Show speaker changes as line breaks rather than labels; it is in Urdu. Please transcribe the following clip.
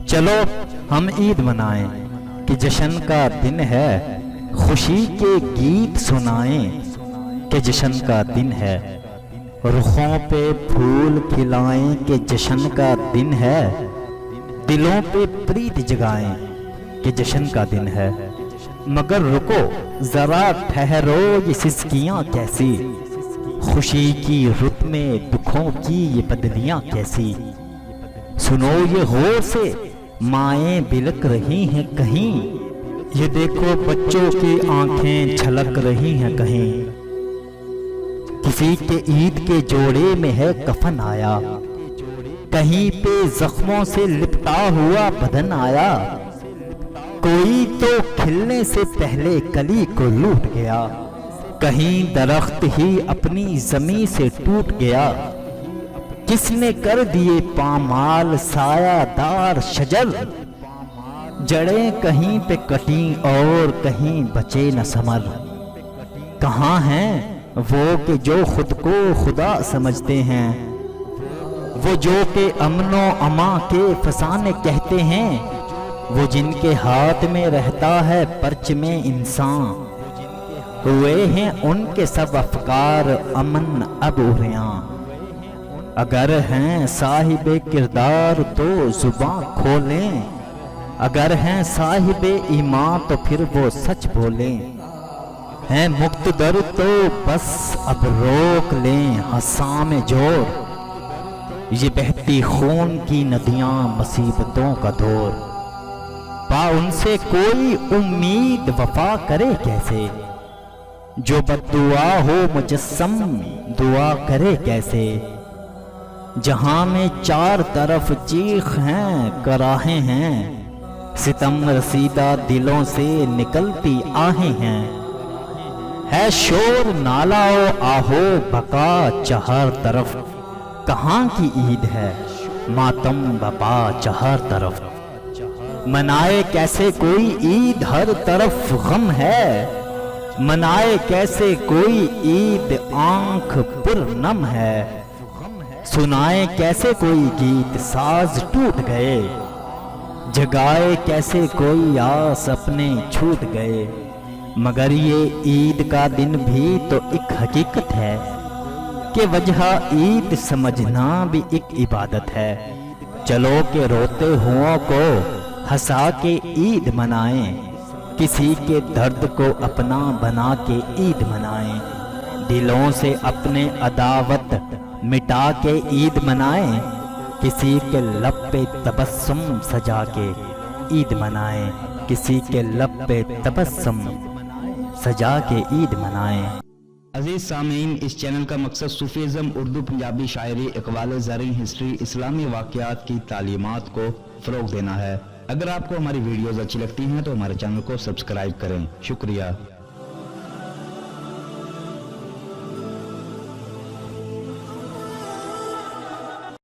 چلو ہم عید منائیں کہ جشن کا دن ہے، خوشی کے گیت سنائیں کہ جشن کا دن ہے، رخوں پہ پھول کھلائیں کہ جشن کا دن ہے، دلوں پہ پریت جگائیں کہ جشن کا دن ہے۔ مگر رکو ذرا ٹھہرو، یہ سسکیاں کیسی، خوشی کی رت میں دکھوں کی یہ بدلیاں کیسی، سنو یہ غور سے مائیں بلک رہی ہیں کہیں، یہ دیکھو بچوں کی آنکھیں چھلک رہی ہیں کہیں، کسی کے عید کے جوڑے میں ہے کفن آیا، کہیں پہ زخموں سے لپٹا ہوا بدن آیا، کوئی تو کھلنے سے پہلے کلی کو لوٹ گیا، کہیں درخت ہی اپنی زمین سے ٹوٹ گیا، کس نے کر دیے پامال سایہ دار شجر، جڑیں کہیں پہ کٹیں اور کہیں بچے نہ ثمر، کہاں ہیں وہ کہ جو خود کو خدا سمجھتے ہیں، وہ جو کہ امن و امان کے فسانے کہتے ہیں، وہ جن کے ہاتھ میں رہتا ہے پرچم انسان، ہوئے ہیں ان کے سب افکار امن اب عریاں، اگر ہیں صاحب کردار تو زباں کھولیں، اگر ہیں صاحب ایمان تو پھر وہ سچ بولیں، ہیں مقتدر تو بس اب روک لیں حسام جور، یہ بہتی خون کی ندیاں مصیبتوں کا دور، پا ان سے کوئی امید وفا کرے کیسے، جو بد دعا ہو مجسم دعا کرے کیسے، جہاں میں چار طرف چیخ ہیں کراہیں ہیں، ستم رسیدہ دلوں سے نکلتی آہیں ہیں، ہے شور نالا و آہو بقا چہار طرف، کہاں کی عید ہے ماتم بپا چہار طرف، منائے کیسے کوئی عید ہر طرف غم ہے، منائے کیسے کوئی عید آنکھ پر نم ہے، سنائے کیسے کوئی گیت ساز ٹوٹ گئے، جگائے کیسے کوئی آس اپنے چھوٹ گئے، مگر یہ عید کا دن بھی تو ایک حقیقت ہے کہ وجہ عید سمجھنا بھی ایک عبادت ہے، چلو کہ روتے ہوں کو ہنسا کے عید منائیں، کسی کے درد کو اپنا بنا کے عید منائیں، دلوں سے اپنے عداوت مٹا کے عید منائیں، کسی کے لب پہ تبسم سجا کے عید منائیں، کسی کے لب پہ تبسم سجا کے عید منائیں۔
عزیز سامعین، اس چینل کا مقصد صوفیزم، اردو پنجابی شاعری، اقوال زرعی، ہسٹری، اسلامی واقعات کی تعلیمات کو فروغ دینا ہے۔ اگر آپ کو ہماری ویڈیوز اچھی لگتی ہیں تو ہمارے چینل کو سبسکرائب کریں۔ شکریہ۔